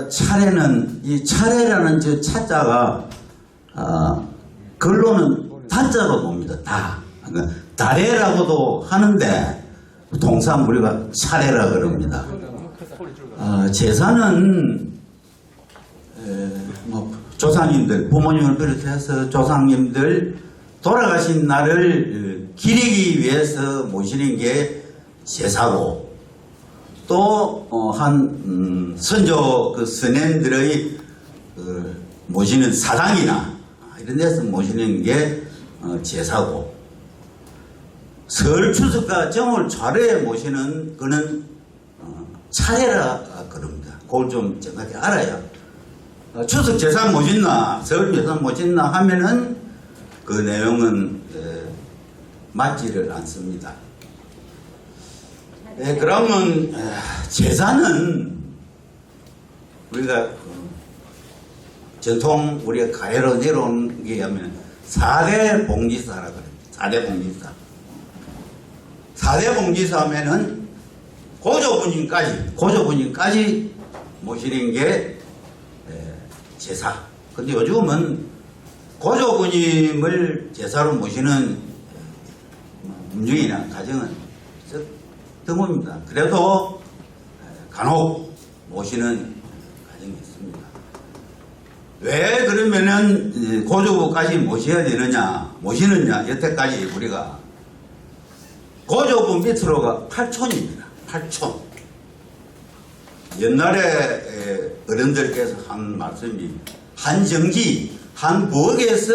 차례는 이 차례라는 저 차자가 글로는 다자로 봅니다. 다. 그러니까 다례라고도 하는데 동사는 우리가 차례라 그럽니다. 제사는 뭐 조상님들 부모님을 비롯해서 조상님들 돌아가신 날을 기리기 위해서 모시는 게 제사고 또 한 선조 그 선생들의 모시는 사당이나 이런 데서 모시는 게 제사고 설 추석과 정월 차례에 모시는 그는 차례라 그럽니다. 그걸 좀 정확히 알아야 추석 제사 모신나 설 제사 모신나 하면은 그 내용은 맞지를 않습니다. 네, 그러면 제사는 우리가 전통 우리가 가해로 내려온 게 하면 4대 봉지사라 그래요. 4대 봉지사. 4대 봉지사 하면은 고조부님까지 모시는 게 제사. 근데 요즘은 고조부님을 제사로 모시는 문중이나 가정은 드뭅니다. 그래도 간혹 모시는 가정이 있습니다. 왜 그러면은 고조부까지 모셔야 되느냐, 모시느냐, 여태까지 우리가 고조부 밑으로가 8촌입니다. 8촌. 옛날에 어른들께서 한 말씀이 한 정기, 한 부엌에서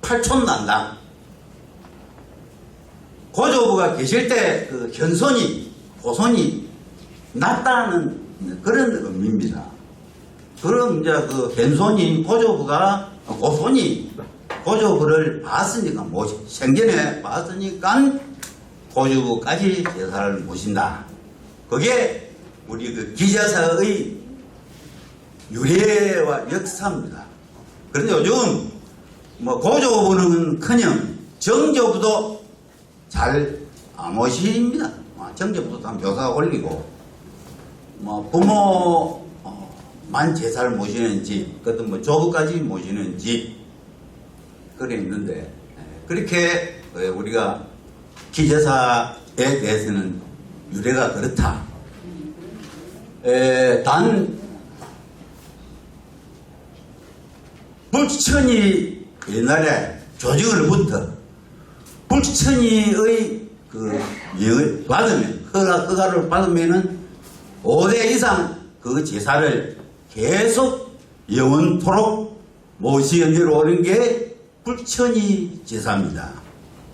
8촌 난다. 고조부가 계실 때 그 현손이, 고손이 낮다는 그런 의미입니다. 그럼 이제 그 현손이 고조부가, 고손이 고조부를 봤으니까, 생전에 봤으니까 고조부까지 제사를 모신다. 그게 우리 그 기자사의 유래와 역사입니다. 그런데 요즘 뭐 고조부는 커녕 정조부도 잘 안 모십니다. 정조부도 다 묘사 올리고, 뭐 부모만 제사를 모시는지, 그것도 뭐 조부까지 모시는지, 그래 있는데, 그렇게 우리가 기제사에 대해서는 유래가 그렇다. 단, 불천이 옛날에 조직을부터 불천이의 그 명을 받으면, 허가를 받으면은 5대 이상 그 제사를 계속 영원토록 모시어 내려오는 게 불천이 제사입니다.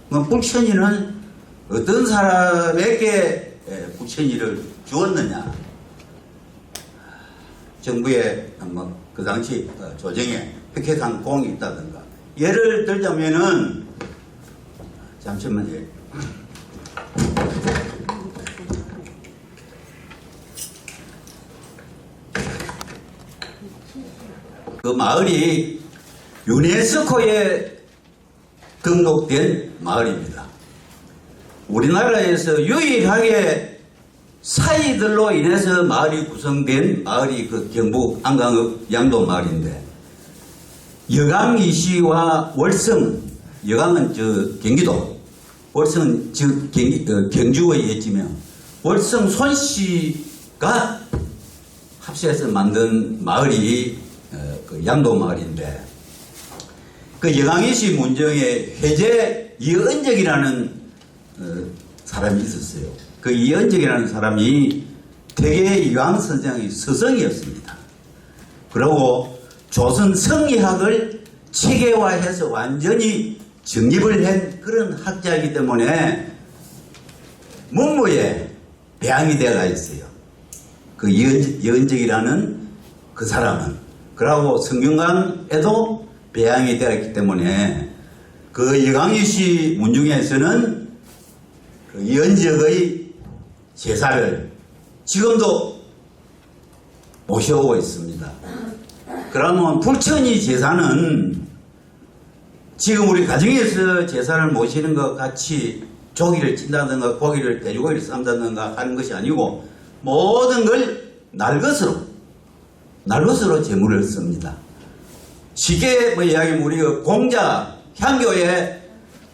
불천이는 어떤 사람에게 불천이를 주었느냐? 정부의 그 당시 조정에 획획한 공이 있다든가. 예를 들자면은, 잠시만요. 그 마을이 유네스코에 등록된 마을입니다. 우리나라에서 유일하게 사이들로 인해서 마을이 구성된 마을이 그 경북 안강읍 양도 마을인데, 여강이시와 월성, 여강은 경기도, 월성은 경주의 예지며, 월성 손씨가 합세해서 만든 마을이 그 양도 마을인데, 그 여강이시 문정에 회제 이은적이라는 사람이 있었어요. 그 이은적이라는 사람이 대개 이황 선생의 스승이었습니다. 그리고 조선 성리학을 체계화해서 완전히 정립을 한 그런 학자이기 때문에 문무에 배양이 되어가 있어요. 그 이은적이라는 그 사람은. 그러고 성균관에도 배양이 되어 있기 때문에 그 여강유시 문중에서는 그 이은적의 제사를 지금도 모셔오고 있습니다. 그러면 불천이 제사는 지금 우리 가정에서 제사를 모시는 것 같이 조기를 찐다든가 고기를 돼지고기를 삶다든가 하는 것이 아니고 모든 걸 날 것으로 날것으로 재물을 씁니다. 쉽게 뭐 이야기하면 우리가 공자, 향교에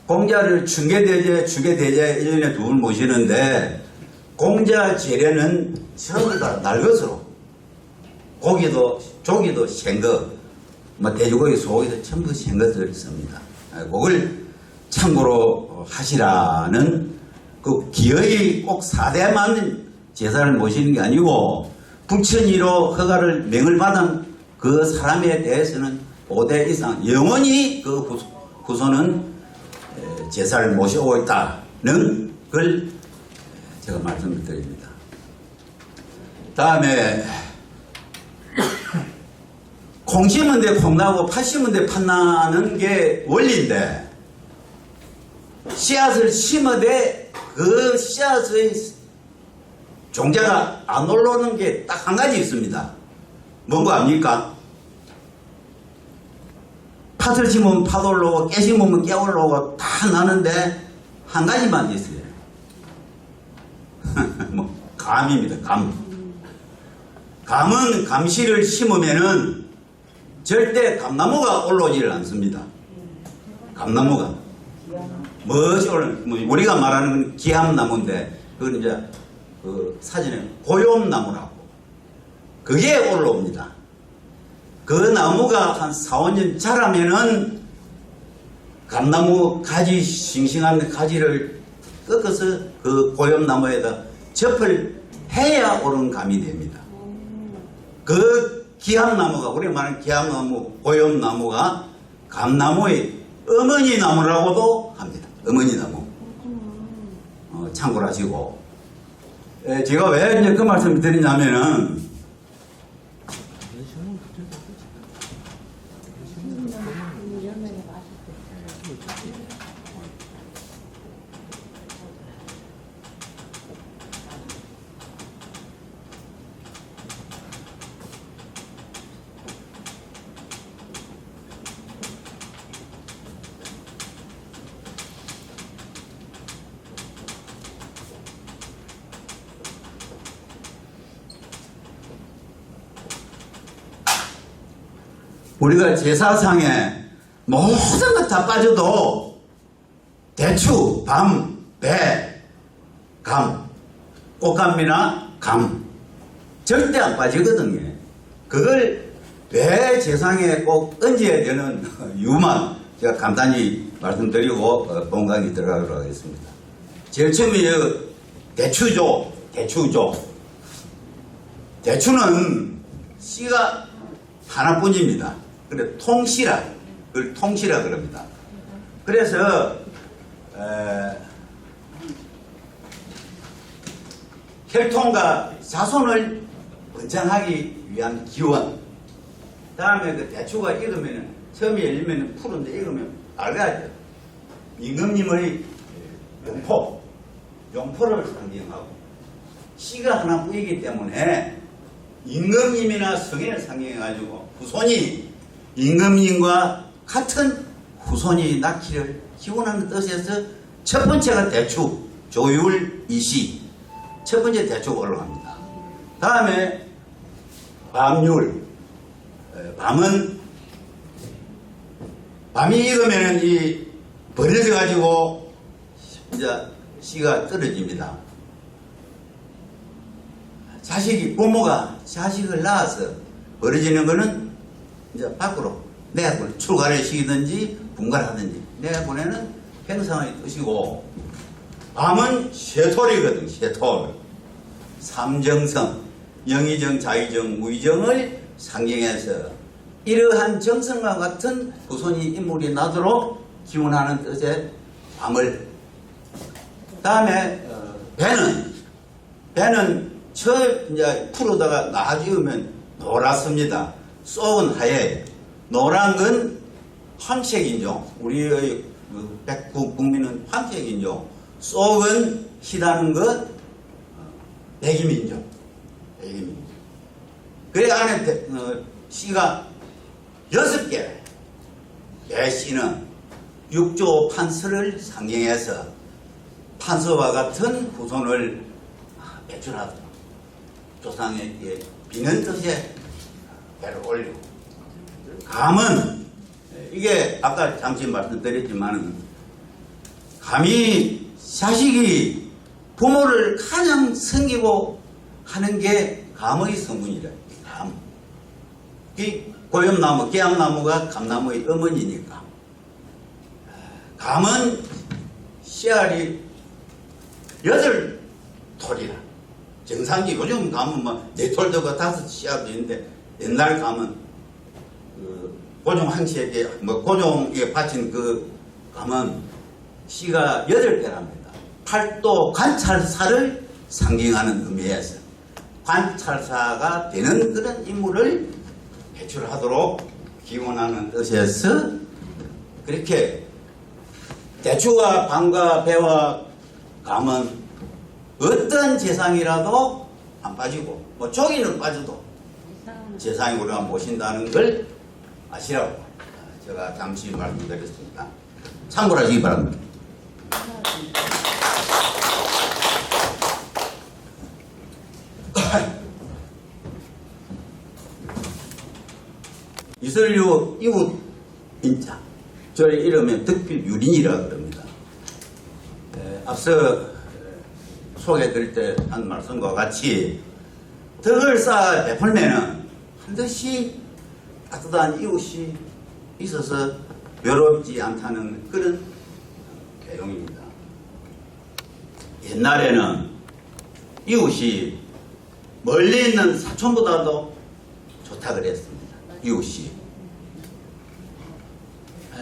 공자를 중개대제, 주계대제 1년에 2분 모시는데 공자 재례는 전부 다 날것으로 고기도 조기도 생거, 뭐 돼지고기, 소고기도 전부 생것을 씁니다. 그걸 참고로 하시라는 그 기어이 꼭 4대만 제사를 모시는 게 아니고 불천이로 허가를 명을 받은 그 사람에 대해서는 5대 이상 영원히 그 후손은 제사를 모시고 있다는 걸 제가 말씀을 드립니다. 다음에 콩 심은 데 콩 나고 팥 심은 데 팥 나는 게 원리인데 씨앗을 심어대 그 씨앗의 종자가 안 올라오는 게 딱 한 가지 있습니다. 뭔거 압니까? 팥을 심으면 팥 올라오고 깨 심으면 깨 올라오고 다 나는데 한 가지만 있어요. 뭐 감입니다. 감. 감은 감씨를 심으면은 절대 감나무가 올라오지를 않습니다. 감나무가. 무엇이 뭐 우리가 말하는 건 기암나무인데 그건 이제 그 사진에 고염나무라고 그게 올라옵니다. 그 나무가 한 4, 5년 자라면은 감나무 가지 싱싱한 가지를 꺾어서 그 고염나무에다 접을 해야 오른 감이 됩니다. 그 기암나무가 우리가 말하는 기암나무, 고염나무가 감나무의 어머니 나무라고도 합니다. 어머니 나무. 참고를 하시고. 제가 왜 이제 그 말씀을 드리냐면은, 우리가 제사상에 모든 것 다 빠져도 대추, 밤, 배, 감, 꽃감이나 감 절대 안 빠지거든요. 그걸 왜 제상에 꼭 얹어야 되는 이유만 제가 간단히 말씀드리고 본강에 들어가도록 하겠습니다. 제일 처음에 대추죠. 대추는 씨가 하나뿐입니다. 그래 통씨라 그걸 통씨라 그럽니다. 그래서 혈통과 자손을 번창하기 위한 기원. 다음에 그 대추가 익으면 처음에 열리면 푸른데 익으면 빨가죠. 임금님의 용포를 상징하고 씨가 하나뿐이기 때문에 임금님이나 성인을 상징해가지고 후손이 임금님과 같은 후손이 낳기를 기원하는 뜻에서 첫 번째가 대추, 조율, 이시. 첫 번째 대추가 올라갑니다. 다음에 밤율. 밤이 익으면 이 버려져가지고 이제 씨가 떨어집니다. 부모가 자식을 낳아서 버려지는 거는 이제 밖으로 내보내 출가를 시키든지 분가를 하든지 내보내는 행상의 뜻이고, 밤은 쇠톨이거든. 쇠톨. 삼정성, 영의정, 자의정, 무의정을 상징해서 이러한 정성과 같은 후손이 인물이 나도록 기원하는 뜻의 밤을. 다음에 배는 이제 풀어다가 나지으면 노랗습니다. 쏙은 하얘. 노란 건 황색인종. 우리의 백국민은 황색인종. 쏙은 희다는 것 백이민종. 그 안에 씨가 6개. 배씨는 육조 판서를 상징해서 판서와 같은 후손을 배출하도록 조상에게 비는 뜻의 배를 올리고 감은 이게 아까 잠시 말씀드렸지만은 감히 자식이 부모를 가장 섬기고 하는 게 감의 성분이라. 감. 이 고염나무, 계양나무가 감나무의 어머니니까. 감은 씨알이 8톨이라. 정상기 요즘 감은 뭐 4톨 되고 5 씨알도 있는데 옛날 감은 그 고종 항시에게 뭐 고종에 바친 그 감은 씨가 8개랍니다. 팔도 관찰사를 상징하는 의미에서 관찰사가 되는 그런 인물을 배출하도록 기원하는 뜻에서 그렇게 대추와 방과 배와 감은 어떤 재상이라도 안 빠지고 뭐 조기는 빠져도 재상이 우리가 모신다는 걸 아시라고 제가 잠시 말씀드렸습니다. 참고하시기 바랍니다. 이설류 이웃 인자 저의 이름은 덕필유린이라 그럽니다. 앞서 소개해드릴 때 한 말씀과 같이 덕을 쌓아 베풀면은 반드시 따뜻한 이웃이 있어서 외롭지 않다는 그런 내용입니다. 옛날에는 이웃이 멀리 있는 사촌보다도 좋다 그랬습니다. 이웃이.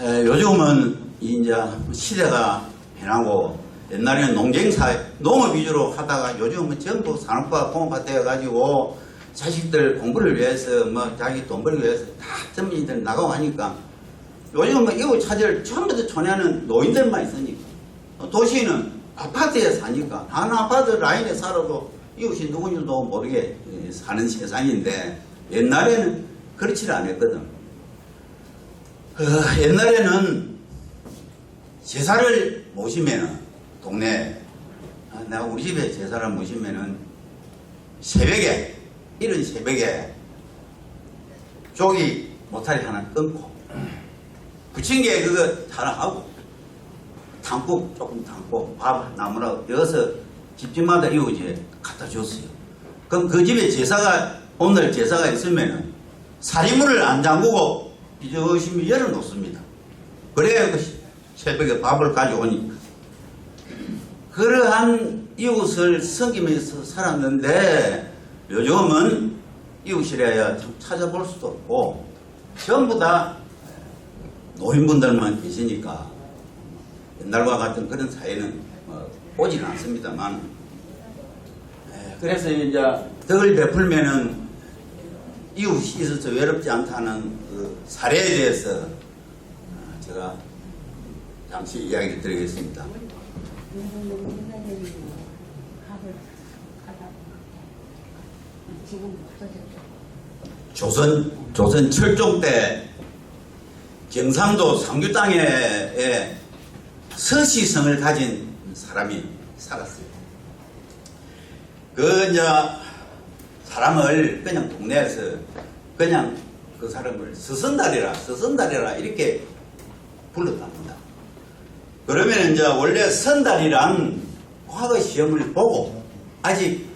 요즘은 이제 시대가 변하고 옛날에는 농경사 농업 위주로 하다가 요즘은 전부 산업화 공업화 되어가지고 자식들 공부를 위해서 뭐 자기 돈 벌기 위해서 다 전민들 나가고 하니까 요즘은 뭐 이웃 찾을 전부 다 촌에는 노인들만 있으니까 도시는 아파트에 사니까 한 아파트 라인에 살아도 이웃이 누구인지도 모르게 사는 세상인데 옛날에는 그렇지 않았거든. 옛날에는 제사를 모시면은 동네 내가 우리 집에 제사를 모시면은 새벽에 이른 새벽에 조기 모타리 하나 끊고 부침개 그거 하나 하고 담국 조금 담고 밥 나무라 여기서 집집마다 이웃이 갖다 줬어요. 그럼 그 집에 제사가 오늘 제사가 있으면은 사리문을 안 잠그고 열심히 열어놓습니다. 그래야 그 새벽에 밥을 가져오니까. 그러한 이웃을 섬기면서 살았는데 요즘은 이웃이라야 참 찾아볼 수도 없고 전부 다 노인분들만 계시니까 옛날과 같은 그런 사회는 오지는 않습니다만 그래서 이제 덕을 베풀면은 이웃이 있어서 외롭지 않다는 그 사례에 대해서 제가 잠시 이야기를 드리겠습니다. 조선 철종 때 경상도 상주 땅에 서시성을 가진 사람이 살았어요. 그 이제 사람을 그냥 동네에서 그냥 그 사람을 서선달이라 이렇게 불렀답니다. 그러면 이제 원래 선달이란 과거 시험을 보고 아직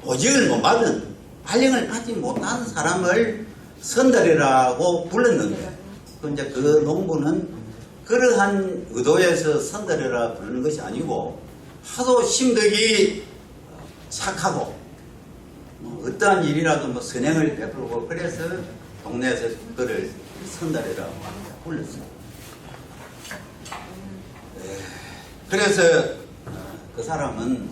보직을 못 받은 발령을 받지 못한 사람을 선달이라고 불렀는데 이제 그 농부는 그러한 의도에서 선달이라 부르는 것이 아니고 하도 심덕이 착하고 어떠한 일이라도 뭐 선행을 베풀고 그래서 동네에서 그를 선달이라고 불렀어요. 그래서 그 사람은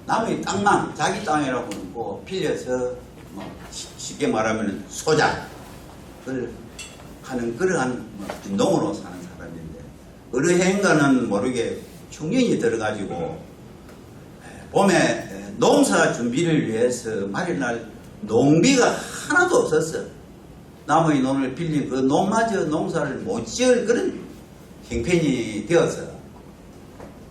남의 땅만 자기 땅이라고 뭐 빌려서 뭐 쉽게 말하면 소작을 하는 그러한 운동으로 사는 사람인데 어느 해인가는 모르게 흉년이 들어가지고 봄에 농사 준비를 위해서 말일날 농비가 하나도 없었어. 남의 논을 빌린 그 농마저 농사를 못 지을 그런 형편이 되어서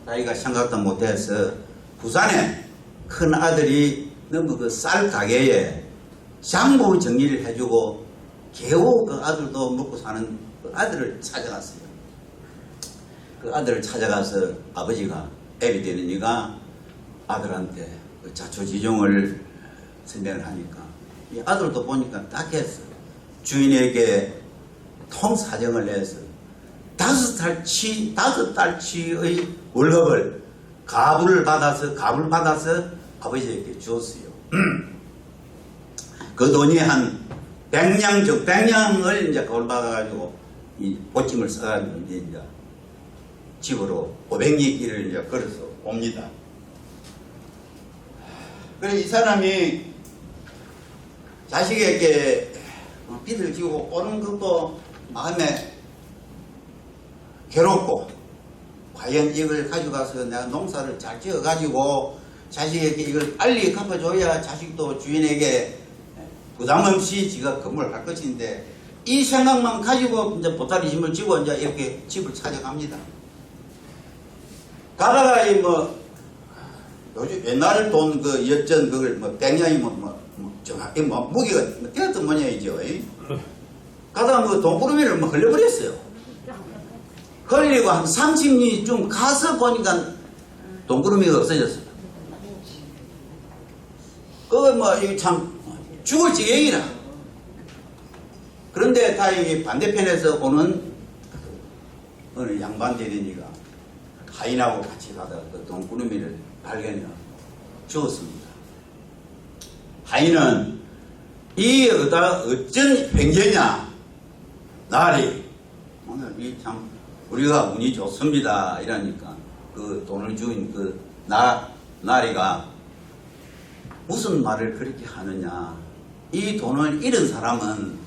자기가 생각도 못해서 부산에 큰 아들이 너무 그 쌀 가게에 장부 정리를 해주고 겨우 그 아들도 먹고 사는 그 아들을 찾아갔어요. 그 아들을 찾아가서 아버지가 애비 되는 이가 아들한테 그 자초지종을 설명을 하니까 이 아들도 보니까 딱했어. 주인에게 통사정을 내서 5달치의 월급을 갑을 받아서 아버지에게 주었어요. 그 돈이 한 100냥을 이제 그걸 받아가지고 이 보침을 써가지고 이제 집으로 500리 길을 이제 걸어서 옵니다. 그래 이 사람이 자식에게 빚을 지고 오는 것도 마음에 괴롭고, 과연 이걸 가져가서 내가 농사를 잘 지어가지고 자식에게 이걸 빨리 갚아줘야 자식도 주인에게 부담 없이 지가 건물을 할 것인데, 이 생각만 가지고 이제 보따리 짐을 지고 이제 이렇게 집을 찾아갑니다. 가다가 요즘 옛날 돈 그 엿전 그걸 백냥이 정확히 무게가 뛰었던 모양이죠. 가다가 돈구르미를 흘려버렸어요. 흘리고 한 30리 좀 가서 보니까 돈구르미가 없어졌어요. 그거 이거 참 죽을 지경이라. 그런데 다행히 반대편에서 오는 어느 양반 대리니가 하인하고 같이 가다가 그 돈구르미를 발견해 주었습니다. 하인은 이 어쩐 횡재냐, 나리 오늘 이 참 우리가 운이 좋습니다 이러니까 그 돈을 주인 그 나리가 무슨 말을 그렇게 하느냐, 이 돈을 잃은 사람은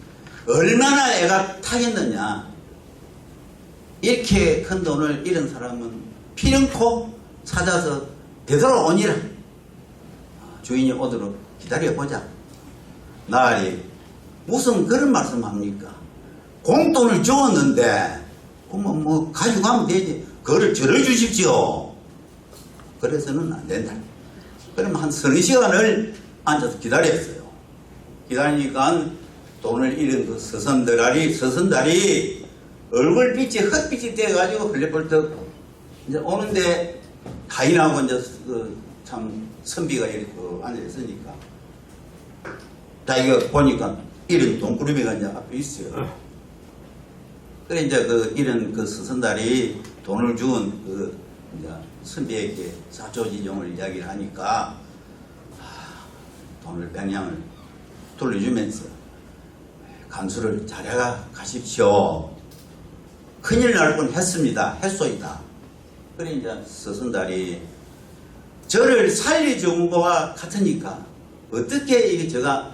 얼마나 애가 타겠느냐, 이렇게 큰 돈을 잃은 사람은 피령코 찾아서 되돌아오니라, 주인이 오도록 기다려보자. 나리 무슨 그런 말씀합니까? 공돈을 주었는데 그러면 가져가면 되지, 그거를 절여 주십시오. 그래서는 안 된다. 그럼 한 서너 시간을 앉아서 기다렸어요. 기다리니까 돈을 잃은 그 서선달이 얼굴빛이 헛빛이 돼가지고 흘려벌떡 이제 오는데, 하인하고 이제 참 선비가 이렇게 앉아있으니까 자기가 보니까 잃은 돈구르미가 이제 앞에 있어요. 그래 이제 그 잃은 그 서선달이 돈을 준 그 이제 선비에게 사초지종을 이야기를 하니까 돈을 100냥을 돌려주면서 간수를 잘해가 가십시오. 큰일 날 뻔했습니다. 했소이다. 그래 이제 서선달이 저를 살려준 거와 같으니까 어떻게 이게 제가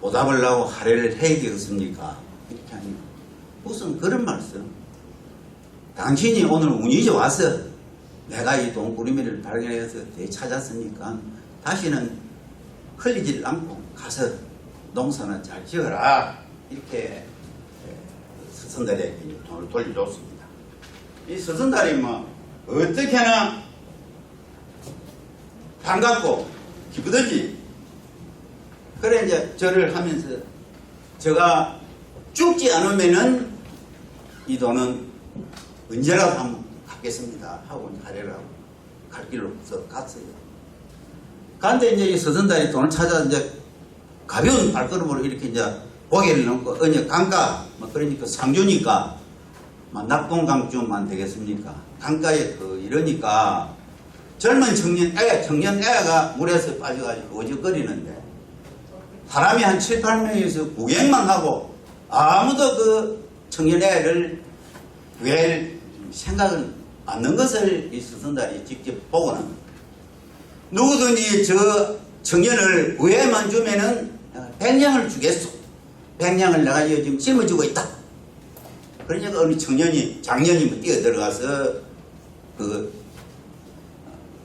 보답을 하고 할애를 해야 되겠습니까? 이렇게 하니까 무슨 그런 말씀. 당신이 오늘 운이 좋아서 내가 이 돈구르미를 발견해서 되찾았으니까 다시는 흘리질 않고 가서 농사는 잘 지어라. 이렇게 서선달에게 돈을 돌려줬습니다. 이 서선달이 어떻게나 반갑고 기쁘든지, 그래 이제 절을 하면서 제가 죽지 않으면은 이 돈은 언제라도 한번 갚겠습니다 하고 할애를 하고 갈 길로서 갔어요. 그런데 이제 이 서선달이 돈을 찾아 이제 가벼운 발걸음으로 이렇게 이제 고개를 넘고 어느 강가 그러니까 상주니까 낙동강주만 되겠습니까? 강가에 이러니까 젊은 청년 애가 물에서 빠져가지고 어죽거리는데 사람이 한 7, 8명에서 구경만 하고 아무도 그 청년 애를 구할 생각은 않는 것을 이 서선달이 직접 보고는 누구든지 저 청년을 구해만 주면은 100냥을 주겠소. 100냥을 내가 지금 짊어지고 있다. 그러니까 어느 장년이 뛰어들어가서 그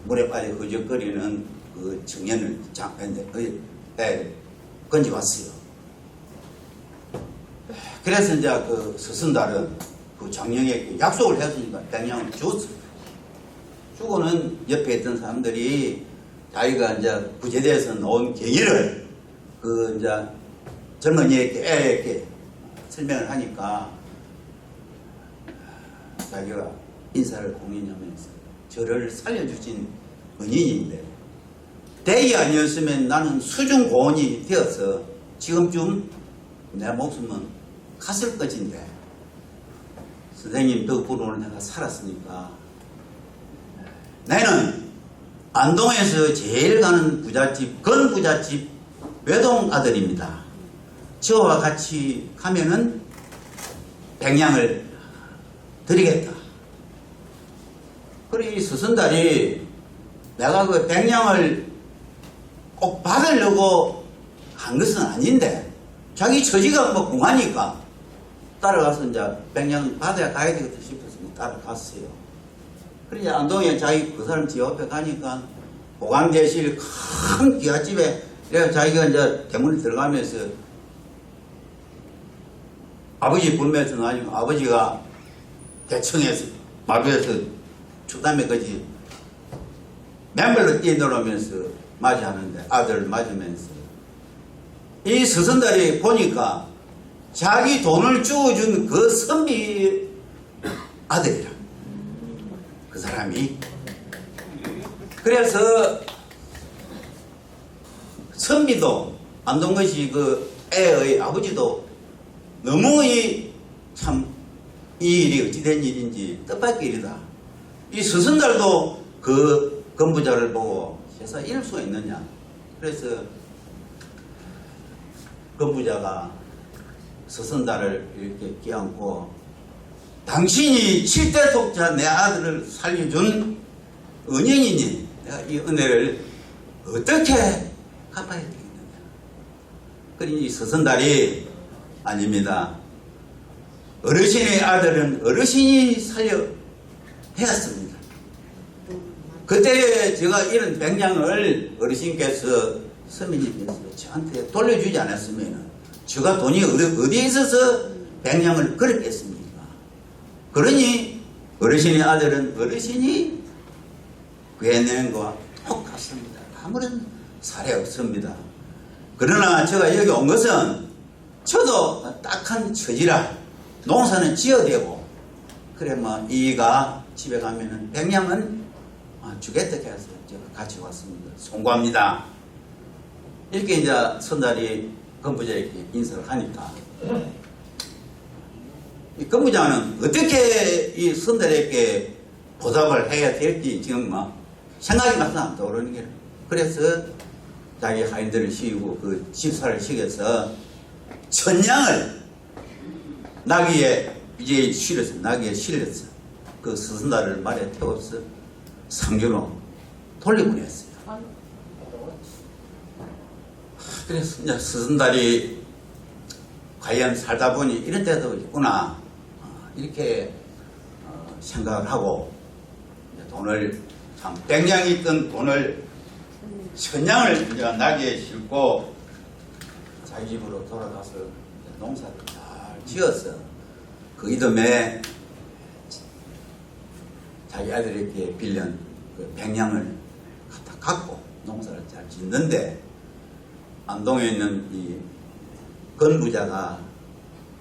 물에 빠져 허적거리는 그 청년을 건져왔어요. 그래서 이제 그 서선달은 그 장년에게 약속을 했으니까 100냥을 줬어요. 주고는 옆에 있던 사람들이 자기가 이제 구제대에서 놓은 경위를 그 이제 젊은이에게 애에게 설명을 하니까 자기가 인사를 공연하면서 저를 살려주신 은인인데 대의 아니었으면 나는 수중고원이 되어서 지금쯤 내 목숨은 갔을 것인데 선생님 덕분으로 내가 살았으니까 나는 안동에서 제일 가는 부잣집 건부잣집 외동 아들입니다. 저와 같이 가면은 백냥을 드리겠다. 그래 이 스승달이 내가 그 백냥을 꼭 받으려고 한 것은 아닌데 자기 처지가 뭐 궁하니까 따라가서 이제 백냥 받아야 가야 되겠다 싶어서 따라갔어요. 그래 안동에 자기 그 사람 집 옆에 가니까 보관대실 큰 기와집에 자기가 이제 대문에 들어가면서 아버지 불면서 나니까 아버지가 대청에서 마루에서 추담에까지 맨발로 뛰어놀으면서 맞이하는데 아들을 맞으면서 이 스승들이 보니까 자기 돈을 주어준 그 선비 아들이라 그 사람이 그래서 선비도 안동것이 그 애의 아버지도 너무 이 일이 어찌된 일인지 뜻밖의 일이다. 이 스승들도 그 건부자를 보고 세상 이럴 수가 있느냐. 그래서 건부자가 스승들을 이렇게 껴안고 당신이 7대 독자 내 아들을 살려준 은인이니 내가 이 은혜를 어떻게 갚아야 되겠느냐. 그러니 이 스승들이 아닙니다. 어르신의 아들은 어르신이 살려 되었습니다. 그때 제가 이런 백냥을 어르신께서 서민님께서 저한테 돌려주지 않았으면 제가 돈이 어디에 있어서 백냥을 그렸겠습니까? 그러니 어르신의 아들은 어르신이 구해내는 것과 똑같습니다. 아무런 사례 없습니다. 그러나 제가 여기 온 것은 저도 딱한 처지라 농사는 지어대고 그래 뭐 이가 집에 가면은 백냥은 주겠다 해서 제가 같이 왔습니다. 송구합니다. 이렇게 이제 선달이 건부자에게 인사를 하니까 이 건부자는 어떻게 이 선달에게 보답을 해야 될지 지금 뭐 생각이 나서 안 떠오르는 게 그래서 자기 하인들을 시키고 그 집사를 시켜서 천냥을 나귀에 이제 실어서 나귀에 실려서 그 스승달을 말에 태워서 상주로 돌려보냈어요. 그래서 이제 스승달이 과연 살다 보니 이런 때도 있구나 이렇게 생각을 하고 돈을 참 백냥이 있던 돈을 천냥을 이제 나귀에 싣고 자기 집으로 돌아가서 농사를 잘 지어서 그 이듬해 자기 아들에게 빌린 그 백냥을 갖다 갖고 농사를 잘 짓는데 안동에 있는 이 건부자가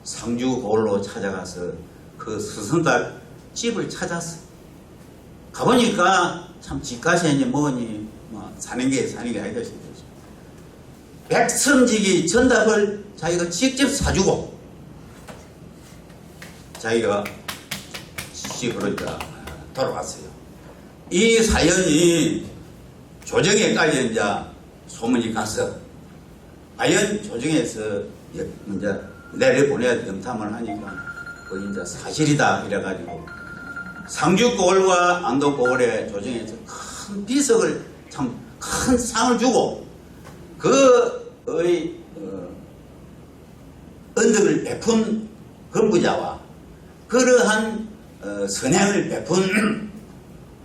상주 고을로 찾아가서 그 스승달 집을 찾았어. 가보니까 참 집가시니 뭐니 뭐 사는 게 아니다 싶어서 백성지기 전답을 자기가 직접 사주고 자기가 집으로 이제 돌아왔어요. 이 사연이 조정에까지 이제 소문이 가서 과연 조정에서 이제 내려보내야 염탐을 하니까 거기 이제 사실이다 이래가지고 상주고을과 안동고을에 조정에서 큰 비석을 참 큰 상을 주고 그의 은덕을 베푼 건부자와 그러한 선행을 베푼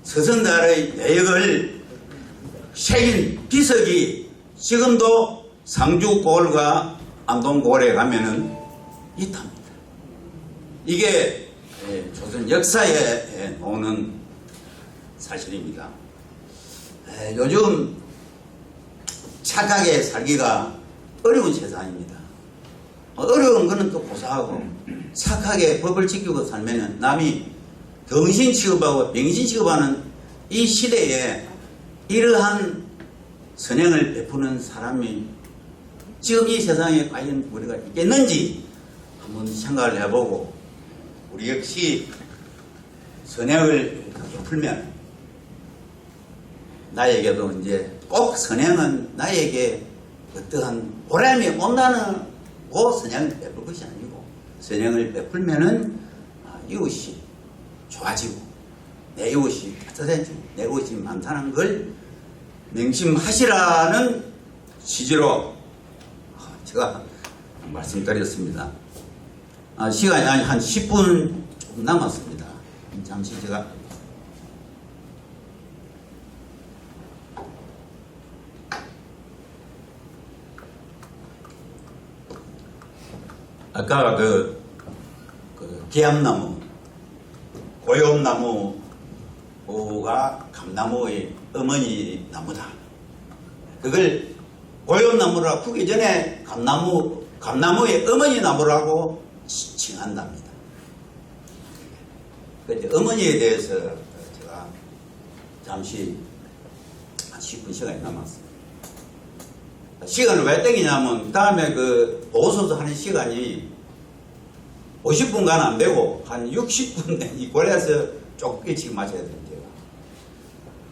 스승달의 내역을 새긴 비석이 지금도 상주고을과 안동고을에 가면은 있답니다. 이게 조선 역사에 나오는 사실입니다. 요즘 착하게 살기가 어려운 세상입니다. 어려운 거는 또 고사하고 착하게 법을 지키고 살면은 남이 병신 취급하고 병신 취급하는 이 시대에 이러한 선행을 베푸는 사람이 지금 이 세상에 과연 우리가 있겠는지 한번 생각을 해보고 우리 역시 선행을 베풀면 나에게도 이제 꼭 선행은 나에게 어떠한 보람이 온다고 선행을 베풀 것이 아니고 선행을 베풀면은 이웃이 좋아지고 내 이웃이 따뜻해지고 내 이웃이 많다는 걸 명심하시라는 취지로 제가 말씀드렸습니다. 시간이 한 10분 조금 남았습니다. 잠시 제가 아까 그 기암나무, 고엽나무가 감나무의 어머니 나무다. 그걸 고엽나무라 부기 전에 감나무의 어머니 나무라고 칭한답니다. 그런데 어머니에 대해서 제가 잠시 한 10분 시간이 남았습니다. 시간을 왜 땡기냐면 다음에 그 보고서도 하는 시간이 50분간 안 되고 한 60분 이 고려해서 조금 일찍 마쳐야 됩니다.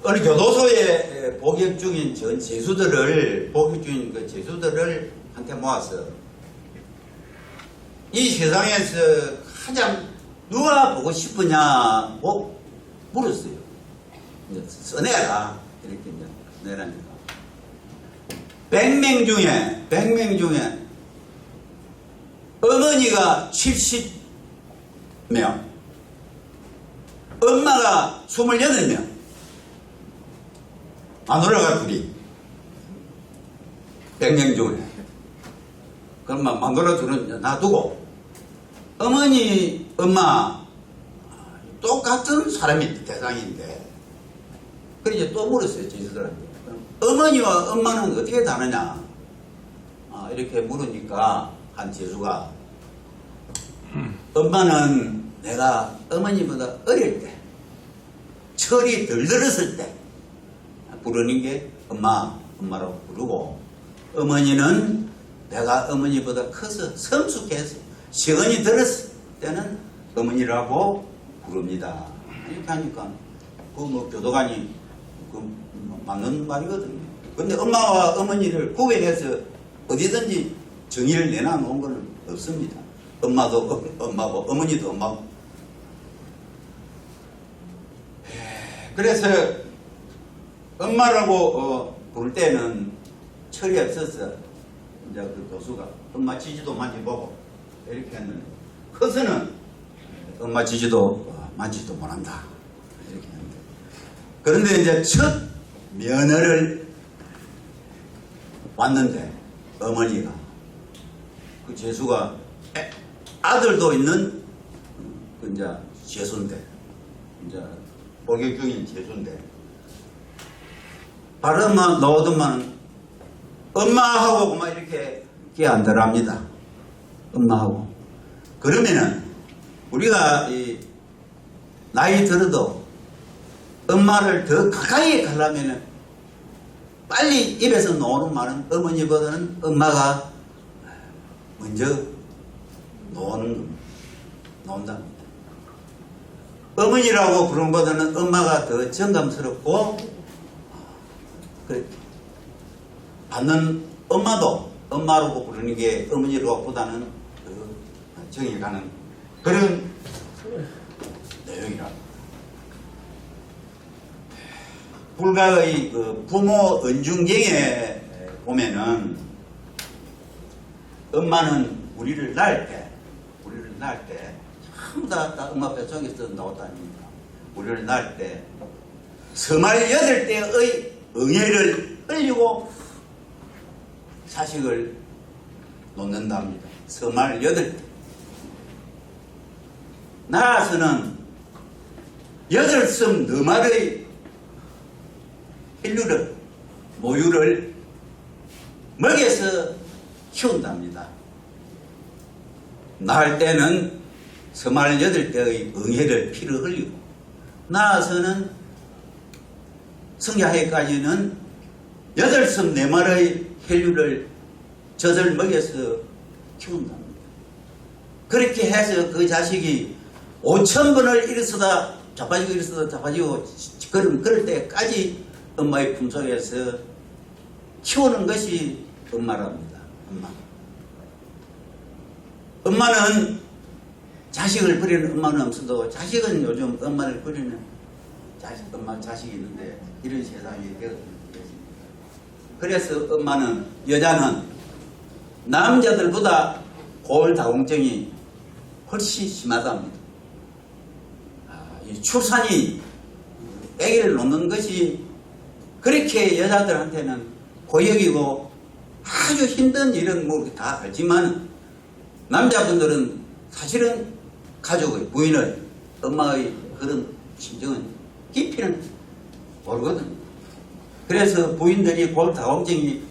어느 교도소에 복역 중인 전 제수들을 한테 모아서 이 세상에서 가장 누가 보고 싶으냐고 물었어요. 써내라 이렇게 이제 내라니까 100명 중에 어머니가 70명, 엄마가 28명, 마누라가 둘이 100명 중에. 그러면 마누라 둘은 놔두고 어머니, 엄마 똑같은 사람이 대상인데 그래 이제 또 물었어요. 제주들한테. 어머니와 엄마는 어떻게 다르냐 이렇게 물으니까 한 제수가 엄마는 내가 어머니보다 어릴 때 철이 덜 들었을 때 부르는 게 엄마라고 부르고 어머니는 내가 어머니보다 커서 성숙해서 시간이 들었을 때는 어머니라고 부릅니다. 이렇게 하니까 그 뭐 교도관이 맞는 말이거든요. 근데 엄마와 어머니를 구별해서 어디든지 정의를 내놔놓은 건 없습니다. 엄마도 엄마고 어머니도 엄마고. 그래서 엄마라고 부를 때는 철이 없어서 이제 그 교수가 엄마 지지도 만져보고 이렇게 했는데 커서는 엄마 지지도 만지지도 못한다 이렇게 했는데 그런데 이제 첫 면허를 왔는데 어머니가 그 재수가 아들도 있는 그 이제 재수인데 이제 복역 중인 재수인데 발음만 나오더만 엄마하고 그만 이렇게 끼안들합니다. 엄마하고 그러면은 우리가 이 나이 들어도 엄마를 더 가까이 가려면은 빨리 입에서 나오는 말은 어머니보다는 엄마가 먼저 나온다. 어머니라고 부르는 것보다는 엄마가 더 정감스럽고 그래. 받는 엄마도 엄마라고 부르는 게 어머니라고 보다는 더 정이 가는 그런 내용이라. 불가의 그 부모 은중경에 보면은 엄마는 우리를 낳을 때 전부 다 엄마 뱃속에서 나왔다 아닙니까? 우리를 낳을 때 서말 8대의 응애를 흘리고 자식을 놓는답니다. 서말 8대. 나아서는 8섬 너말의 모유를 먹여서 키운답니다. 낳을 때는 28대의 응애를 피를 흘리고 낳아서는 성장하기까지는 8섬 4마리의 혈류를 젖을 먹여서 키운답니다. 그렇게 해서 그 자식이 5,000번을 일어서다 자빠지고 일어서다 자빠지고 그럴 때까지 엄마의 품속에서 키우는 것이 엄마랍니다. 엄마는 자식을 버리는 엄마는 없어도 자식은 요즘 엄마를 버리는 엄마 자식이 있는데 이런 세상이 되었습니다. 그래서 엄마는 여자는 남자들보다 골다공증이 훨씬 심하답니다. 이 출산이 아기를 놓는 것이 그렇게 여자들한테는 고역이고 아주 힘든 일은 뭐 다 알지만 남자분들은 사실은 가족의 부인을 엄마의 그런 심정은 깊이는 모르거든. 그래서 부인들이 골다공증이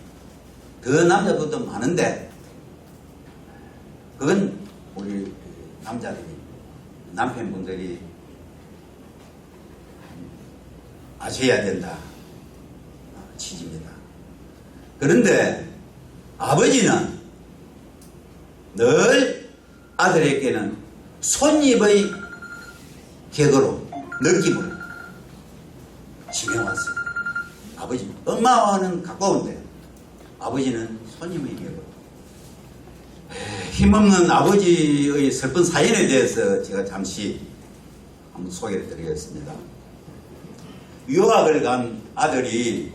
더 남자보다 많은데 그건 우리 남자들이 남편분들이 아셔야 된다 취지입니다. 그런데 아버지는 늘 아들에게는 손님의 격으로 느낌을 지내왔어요. 아버지, 엄마와는 가까운데 아버지는 손님의 격으로. 힘없는 아버지의 슬픈 사연에 대해서 제가 잠시 한번 소개를 드리겠습니다. 유학을 간 아들이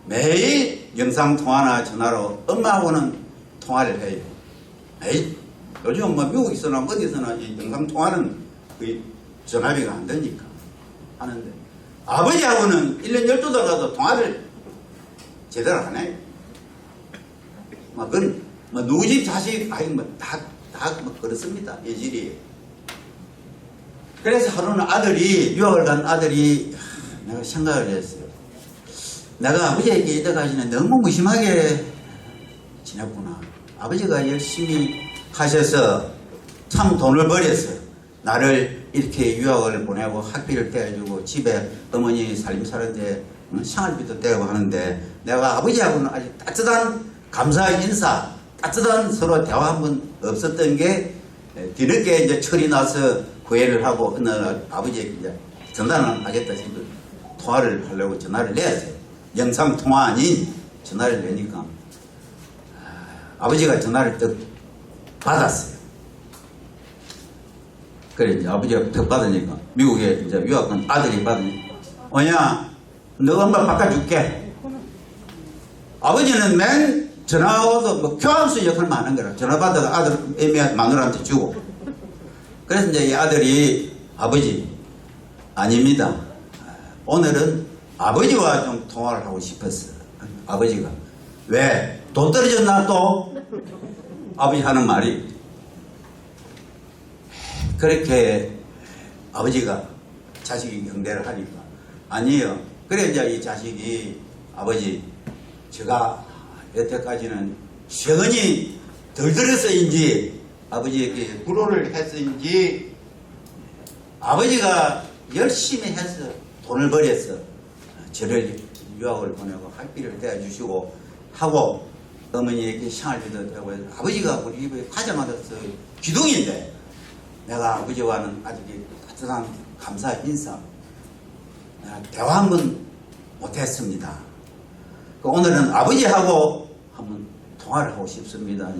매일 영상통화나 전화로 엄마하고는 통화를 해요. 매일. 요즘 뭐 미국에서나 어디서나 이 영상통화는 거의 전화비가 안 되니까 하는데 아버지하고는 1년 12달 가도 통화를 제대로 안 해요. 그건 뭐 누구 집 자식 아니 다 그렇습니다. 예질이. 그래서 하루는 아들이 유학을 간 아들이 내가 생각을 했어요. 내가 아버지에게 이때까지는 너무 무심하게 지냈구나. 아버지가 열심히 하셔서 참 돈을 벌여서 나를 이렇게 유학을 보내고 학비를 떼어주고 집에 어머니 살림살이인데 생활비도 떼고 하는데 내가 아버지하고는 아주 따뜻한 감사 인사, 따뜻한 서로 대화 한 번 없었던 게 뒤늦게 이제 철이 나서 후회를 하고 어느 날 아버지에게 이제 전화를 하겠다 싶어 통화를 하려고 전화를 내었어요. 영상 통화 아닌 전화를 내니까 아버지가 전화를 딱 받았어요. 그래 이제 아버지가 딱 받으니까 미국에 이제 유학 간 아들이 받으니까 어냐 너 엄마 바꿔줄게. 아버지는 맨 전화와도 뭐 교환수 역할만 하는 거라. 전화 받다가 아들 애미 마누라한테 주고. 그래서 이제 이 아들이 아버지 아닙니다. 오늘은 아버지와 좀 통화를 하고 싶었어. 아버지가 왜? 돈 떨어졌나 또? 아버지 하는 말이 그렇게 아버지가 자식이 경대를 하니까 아니에요. 그래 이제 이 자식이 아버지 제가 여태까지는 세근이 덜 들어서인지 아버지에게 불호를 해서인지 아버지가 열심히 해서 돈을 벌여서 저를 유학을 보내고 학비를 대주시고 하고 어머니에게 생활비도 되고 해서 아버지가 우리 집에 가자마자 기둥인데 내가 아버지와는 아직 따뜻한 감사 인사 내가 대화 한번 못했습니다. 오늘은 아버지하고 한번 통화를 하고 싶습니다.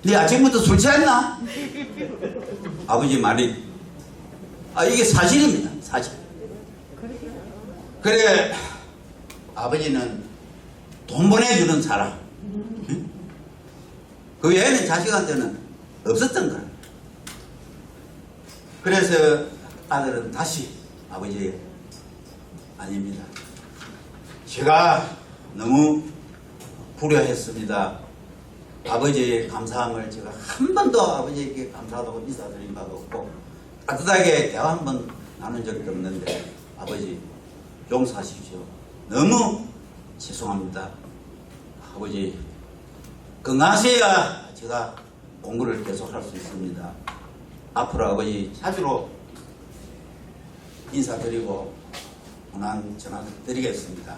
네 아침부터 술 취했나? 아버지 말이 이게 사실입니다. 사실. 그래 아버지는 돈 보내주는 사람 그 외에는 자식한테는 없었던 거예요. 그래서 아들은 다시 아버지 아닙니다. 제가 너무 불효했습니다. 아버지의 감사함을 제가 한 번도 아버지에게 감사하다고 인사드린 바도 없고 따뜻하게 대화 한 번 나눈 적도 없는데 아버지 용서하십시오. 너무 죄송합니다. 아버지 건강하셔야 제가 공부를 계속 할 수 있습니다. 앞으로 아버지 자주로 인사드리고 문안 전화드리겠습니다.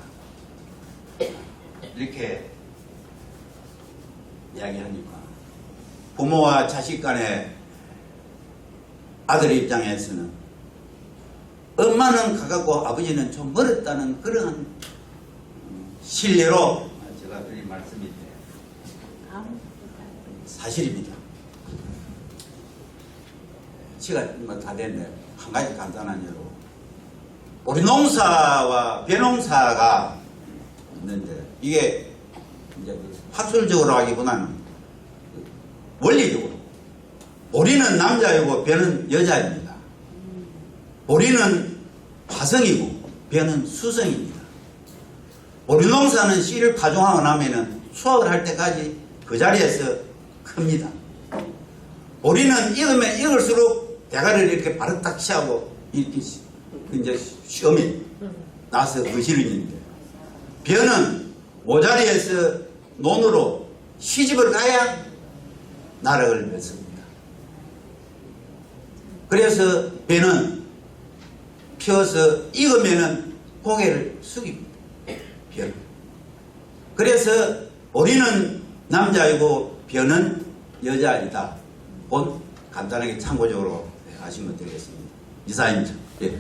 이렇게 이야기하니까 부모와 자식 간의 아들 입장에서는 엄마는 가깝고 아버지는 좀 멀었다는 그런 신뢰로 제가 드린 말씀인데 사실입니다. 시간 다 됐는데 한 가지 간단한 예로 우리 농사와 벼농사가 있는데 이게 이제 학술적으로 하기보다는 원리적으로 보리는 남자이고 벼는 여자입니다. 보리는 화성이고 벼는 수성입니다. 보리 농사는 씨를 파종하고 나면은 수확을 할 때까지 그 자리에서 큽니다. 보리는 익으면 익을수록 대가리를 이렇게 바르딱 치하고 이렇게 이제 시험이 나서 거시는데 벼는 모자리에서 논으로 시집을 가야 나락을 맺습니다. 그래서 벼는 피어서 익으면은 고개를 숙입니다. 벼. 그래서 보리는 남자이고 벼는 여자이다. 본 간단하게 참고적으로 아시면 되겠습니다. 이사입니다. 예.